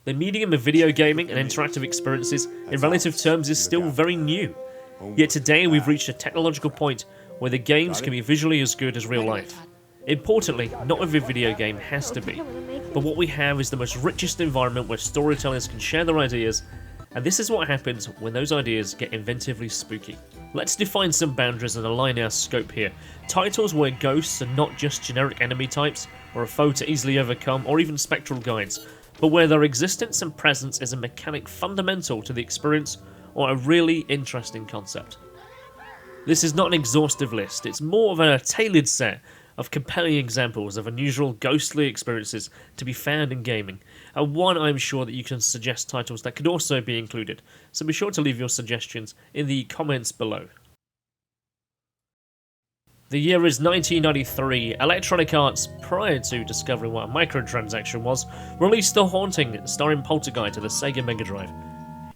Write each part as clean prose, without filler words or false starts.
The medium of video gaming and interactive experiences, in relative terms, is still very new. Yet today we've reached a technological point where the games can be visually as good as real life. Importantly, not every video game has to be, but what we have is the most richest environment where storytellers can share their ideas, and this is what happens when those ideas get inventively spooky. Let's define some boundaries and align our scope here. Titles where ghosts are not just generic enemy types, or a foe to easily overcome, or even spectral guides, but where their existence and presence is a mechanic fundamental to the experience, or a really interesting concept. This is not an exhaustive list, it's more of a tailored set of compelling examples of unusual ghostly experiences to be found in gaming, and one I'm sure that you can suggest titles that could also be included, so be sure to leave your suggestions in the comments below. The year is 1993. Electronic Arts, prior to discovering what a microtransaction was, released The Haunting, starring Poltergeist to the Sega Mega Drive.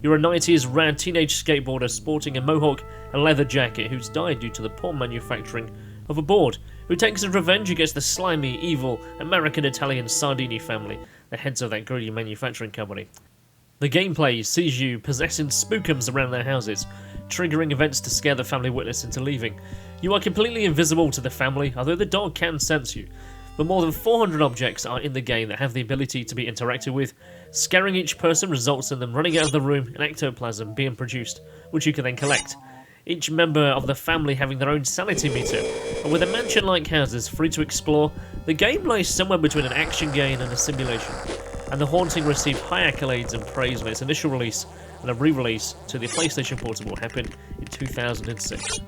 You're a 90s rad teenage skateboarder sporting a mohawk and leather jacket who's died due to the poor manufacturing of a board, who takes his revenge against the slimy, evil, American-Italian Sardini family, the heads of that greedy manufacturing company. The gameplay sees you possessing spookums around their houses, triggering events to scare the family witness into leaving. You are completely invisible to the family, although the dog can sense you, but more than 400 objects are in the game that have the ability to be interacted with. Scaring each person results in them running out of the room and ectoplasm being produced, which you can then collect. Each member of the family having their own sanity meter, and with a mansion-like houses free to explore, the game lies somewhere between an action game and a simulation, and The Haunting received high accolades and praise on its initial release, and a re-release to the PlayStation Portable happened in 2006.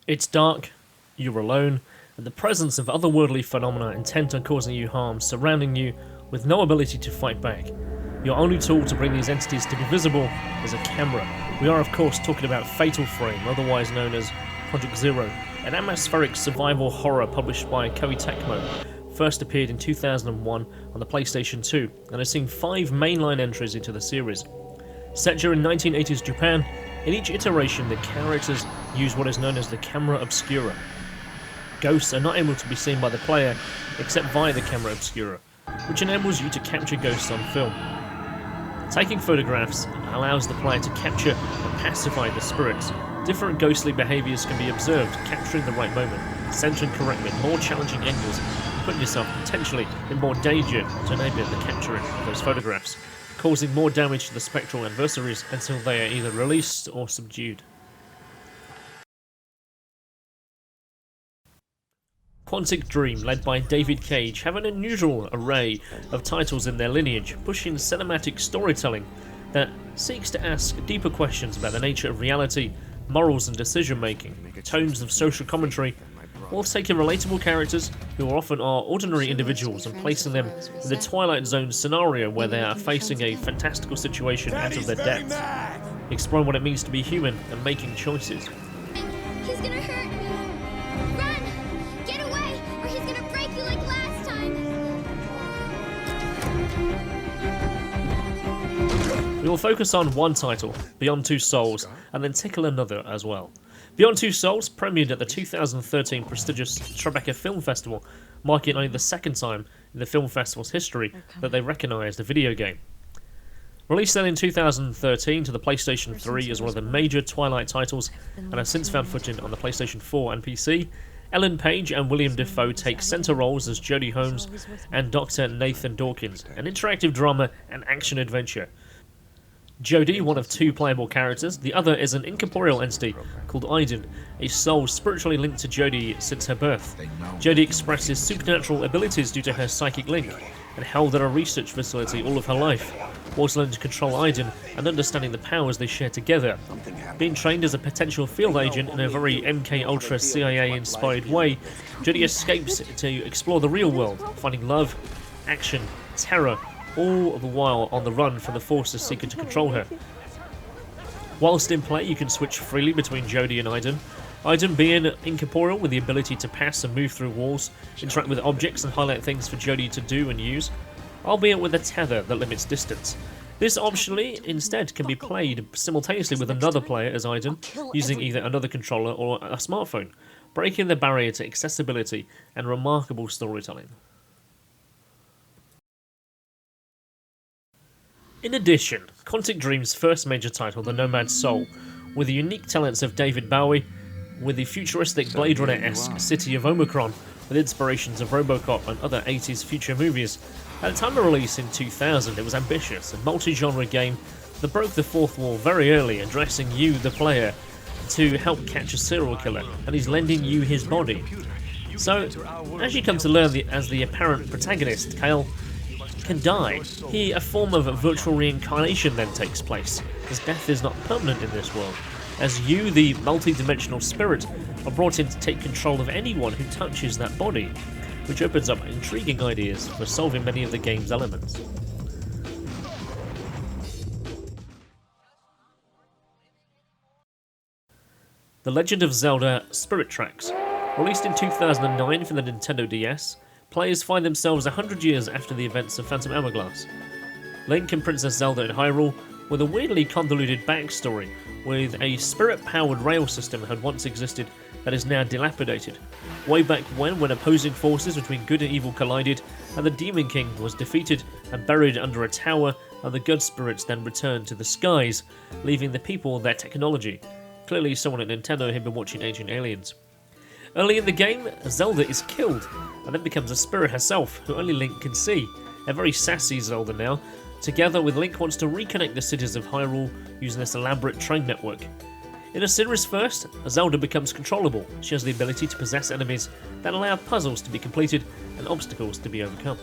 It's dark, you're alone, and the presence of otherworldly phenomena intent on causing you harm surrounding you with no ability to fight back. Your only tool to bring these entities to be visible is a camera. We are of course talking about Fatal Frame, otherwise known as Project Zero, an atmospheric survival horror published by Koei Tecmo. First appeared in 2001 on the PlayStation 2 and has seen 5 mainline entries into the series. Set during 1980s Japan, in each iteration the characters use what is known as the camera obscura. Ghosts are not able to be seen by the player except via the camera obscura, which enables you to capture ghosts on film. Taking photographs allows the player to capture and pacify the spirits. Different ghostly behaviours can be observed, capturing the right moment, centering correctly, more challenging angles, and putting yourself potentially in more danger to enable the capturing of those photographs, causing more damage to the spectral adversaries until they are either released or subdued. Quantic Dream, led by David Cage, have an unusual array of titles in their lineage, pushing cinematic storytelling that seeks to ask deeper questions about the nature of reality, morals and decision-making, tones of social commentary, while taking relatable characters who often are ordinary individuals and placing them in the Twilight Zone scenario where they are facing a fantastical situation out of their depths, exploring what it means to be human and making choices. He's gonna hurt me! Run! Get away, or he's gonna break you like last time! We will focus on one title, Beyond Two Souls, and then tickle another as well. Beyond Two Souls premiered at the 2013 prestigious Tribeca Film Festival, marking only the second time in the film festival's history that they recognised a video game. Released then in 2013 to the PlayStation 3 as one of the major Twilight titles, and has since found footing on the PlayStation 4 and PC, Ellen Page and William Dafoe take centre roles as Jodie Holmes and Dr. Nathan Dawkins, an interactive drama and action-adventure. Jodie, one of 2 playable characters, the other is an incorporeal entity called Aiden, a soul spiritually linked to Jodie since her birth. Jodie expresses supernatural abilities due to her psychic link, and held at a research facility all of her life, whilst learning to control Aiden and understanding the powers they share together. Being trained as a potential field agent in a very MK Ultra CIA-inspired way, Jodie escapes to explore the real world, finding love, action, terror, all the while on the run from the forces seeking to control her. Whilst in play, you can switch freely between Jodie and Aiden. Aiden being incorporeal with the ability to pass and move through walls, interact with objects and highlight things for Jodie to do and use, albeit with a tether that limits distance. This optionally instead can be played simultaneously with another player as Aiden, using either another controller or a smartphone, breaking the barrier to accessibility and remarkable storytelling. In addition, Quantic Dream's first major title, The Nomad's Soul, with the unique talents of David Bowie, with the futuristic Blade Runner-esque City of Omicron, with inspirations of Robocop and other 80s future movies. At the time of release in 2000, it was ambitious, a multi-genre game that broke the fourth wall very early, addressing you, the player, to help catch a serial killer, and he's lending you his body. So, as you come to learn, as the apparent protagonist, Kale, can die. A form of virtual reincarnation then takes place, as death is not permanent in this world, as you, the multi-dimensional spirit, are brought in to take control of anyone who touches that body, which opens up intriguing ideas for solving many of the game's elements. The Legend of Zelda Spirit Tracks. Released in 2009 for the Nintendo DS, players find themselves 100 years after the events of Phantom Hourglass. Link and Princess Zelda in Hyrule, with a weirdly convoluted backstory, with a spirit-powered rail system had once existed that is now dilapidated. Way back when opposing forces between good and evil collided, and the Demon King was defeated and buried under a tower, and the good spirits then returned to the skies, leaving the people their technology. Clearly someone at Nintendo had been watching Ancient Aliens. Early in the game, Zelda is killed, and then becomes a spirit herself, who only Link can see. A very sassy Zelda now. Together with Link wants to reconnect the cities of Hyrule using this elaborate train network. In a series first, Zelda becomes controllable. She has the ability to possess enemies that allow puzzles to be completed and obstacles to be overcome.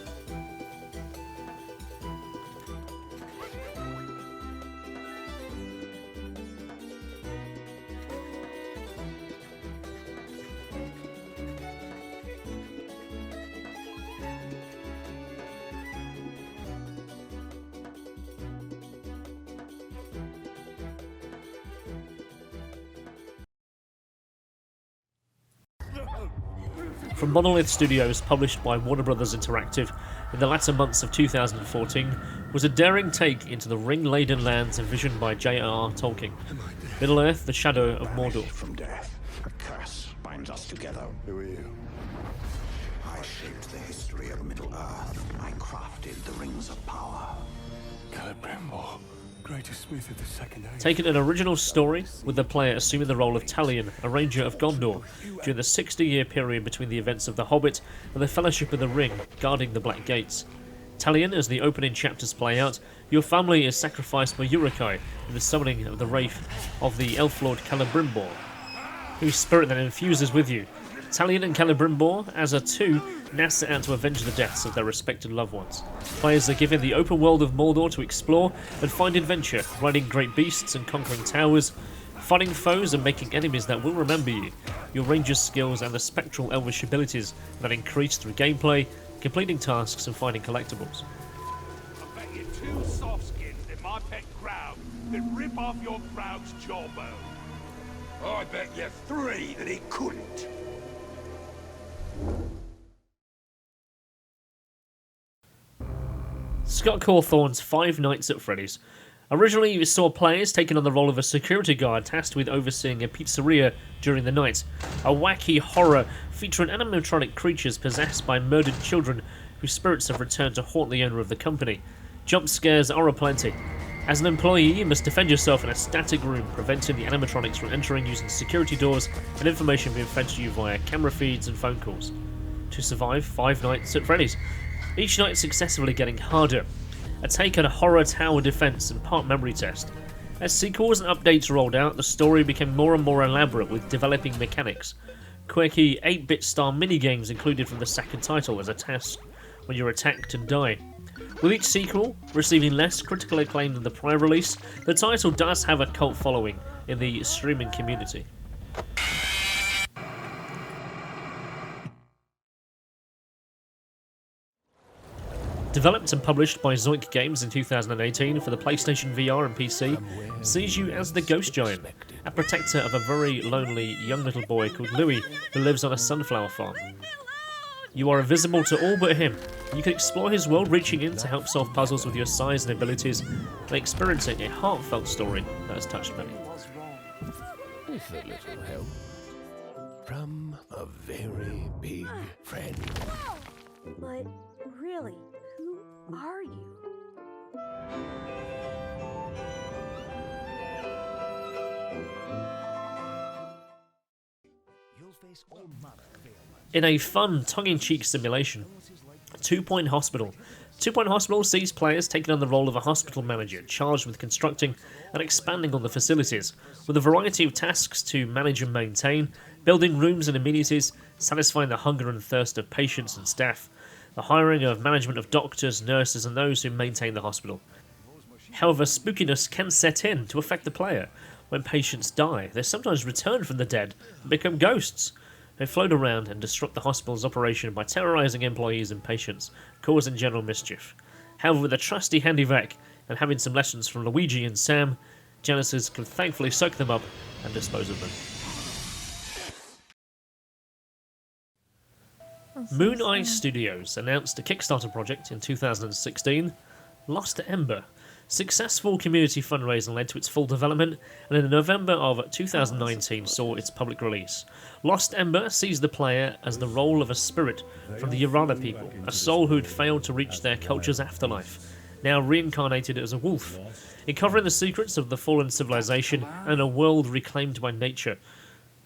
From Monolith Studios, published by Warner Bros. Interactive in the latter months of 2014, was a daring take into the ring-laden lands envisioned by J.R.R. Tolkien. Middle-earth, the shadow of Mordor. From death, a curse binds us together. Who are you? I shaped the history of Middle-earth. I crafted the rings of power. Celebrimbor, greatest smith of the second age. Taken an original story, with the player assuming the role of Talion, a ranger of Gondor, during the 60-year period between the events of The Hobbit and the Fellowship of the Ring, guarding the Black Gates. Talion, as the opening chapters play out, your family is sacrificed by Uruk-hai in the summoning of the wraith of the Elf Lord Celebrimbor, whose spirit then infuses with you. Talion and Celebrimbor, as are two, now set out to avenge the deaths of their respected loved ones. Players are given the open world of Mordor to explore and find adventure, riding great beasts and conquering towers, fighting foes and making enemies that will remember you, your ranger's skills and the spectral elvish abilities that increase through gameplay, completing tasks and finding collectibles. I bet you're two soft-skinned in my pet crowd that rip off your crowd's jawbone. I bet you're three that he couldn't. Scott Cawthorne's Five Nights at Freddy's. Originally, you saw players taking on the role of a security guard tasked with overseeing a pizzeria during the night. A wacky horror featuring animatronic creatures possessed by murdered children whose spirits have returned to haunt the owner of the company. Jump scares are aplenty. As an employee, you must defend yourself in a static room, preventing the animatronics from entering using security doors and information being fed to you via camera feeds and phone calls. To survive Five Nights at Freddy's. Each night successively getting harder. A take on a horror tower defense and part memory test. As sequels and updates rolled out, the story became more and more elaborate with developing mechanics. Quirky 8-bit style minigames included from the second title as a test when you're attacked and die. With each sequel receiving less critical acclaim than the prior release, the title does have a cult following in the streaming community. Developed and published by Zoink Games in 2018 for the PlayStation VR and PC, sees you as the Ghost Giant, a protector of a very lonely young little boy called Louie who lives on a sunflower farm. You are invisible to all but him. You can explore his world, reaching in to help solve puzzles with your size and abilities, and experiencing a heartfelt story that has touched many. With a little help from a very big friend. But really, who are you? In a fun, tongue-in-cheek simulation, 2 Point Hospital. 2 Point Hospital sees players taking on the role of a hospital manager, charged with constructing and expanding on the facilities, with a variety of tasks to manage and maintain, building rooms and amenities, satisfying the hunger and thirst of patients and staff, the hiring of management of doctors, nurses, and those who maintain the hospital. However, spookiness can set in to affect the player. When patients die, they sometimes return from the dead and become ghosts. They float around and disrupt the hospital's operation by terrorising employees and patients, causing general mischief. However, with a trusty handy-vac and having some lessons from Luigi and Sam, Genesis can thankfully soak them up and dispose of them. Moon Eye Studios announced a Kickstarter project in 2016, Lost Ember. Successful community fundraising led to its full development, and in November of 2019 saw its public release. Lost Ember sees the player as the role of a spirit from the Yarana people, a soul who had failed to reach their culture's afterlife, now reincarnated as a wolf, uncovering the secrets of the fallen civilization and a world reclaimed by nature.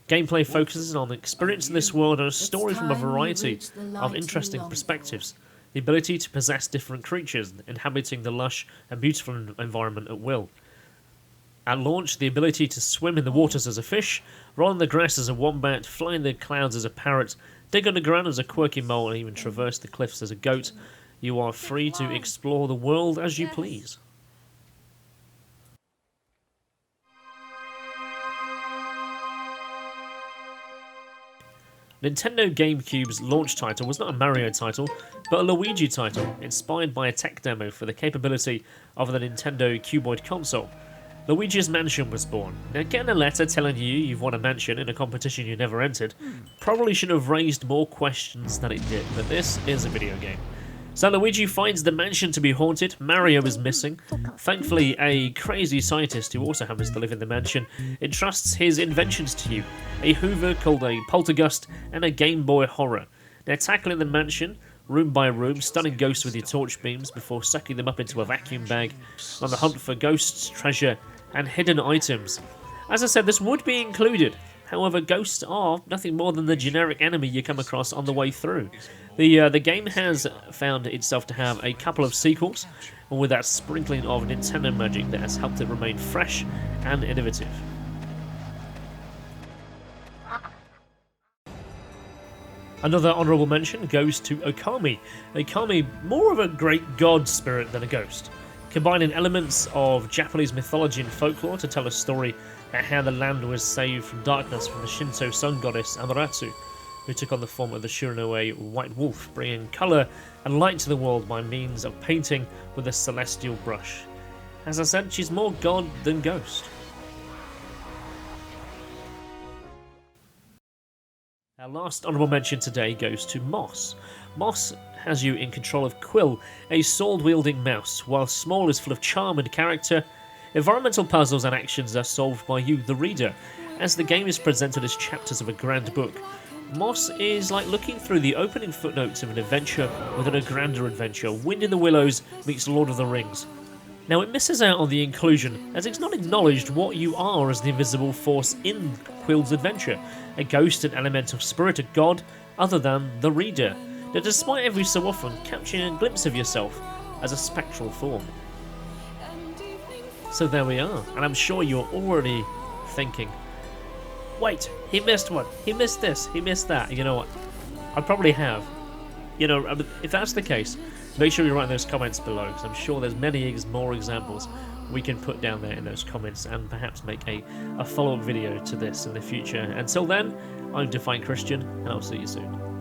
Gameplay focuses on experiencing this world and a story from a variety of interesting perspectives. The ability to possess different creatures, inhabiting the lush and beautiful environment at will. At launch, the ability to swim in the waters as a fish, roll in the grass as a wombat, fly in the clouds as a parrot, dig underground as a quirky mole, and even traverse the cliffs as a goat. You are free to explore the world as you please. Nintendo GameCube's launch title was not a Mario title, but a Luigi title, inspired by a tech demo for the capability of the Nintendo Cuboid console. Louie Gs Mansion was born. Now, getting a letter telling you you've won a mansion in a competition you never entered probably should have raised more questions than it did, but this is a video game. So Luigi finds the mansion to be haunted, Mario is missing. Thankfully, a crazy scientist who also happens to live in the mansion entrusts his inventions to you, a Hoover called a Poltergust and a Game Boy Horror. Now, tackling the mansion, room by room, stunning ghosts with your torch beams before sucking them up into a vacuum bag, on the hunt for ghosts, treasure, and hidden items. As I said, this would be included. However, ghosts are nothing more than the generic enemy you come across on the way through. The game has found itself to have a couple of sequels, and with that sprinkling of Nintendo magic that has helped it remain fresh and innovative. Another honourable mention goes to Okami. Okami, more of a great god spirit than a ghost, combining elements of Japanese mythology and folklore to tell a story about how the land was saved from darkness from the Shinto sun goddess Amaterasu, who took on the form of the Shiranoe White Wolf, bringing colour and light to the world by means of painting with a celestial brush. As I said, she's more god than ghost. Our last honourable mention today goes to Moss. Moss has you in control of Quill, a sword-wielding mouse. While Small is full of charm and character, environmental puzzles and actions are solved by you, the reader, as the game is presented as chapters of a grand book. Moss is like looking through the opening footnotes of an adventure within a grander adventure. Wind in the Willows meets Lord of the Rings. Now, it misses out on the inclusion, as it's not acknowledged what you are as the invisible force in Quill's adventure, a ghost, an elemental spirit, a god, other than the reader, that despite every so often capturing a glimpse of yourself as a spectral form. So there we are, and I'm sure you're already thinking, wait, he missed one, he missed this, he missed that. You know what, I probably have. You know, if that's the case, make sure you write in those comments below, because I'm sure there's many more examples we can put down there in those comments, and perhaps make a follow-up video to this in the future. Until then, I'm Defying Kristian, and I'll see you soon.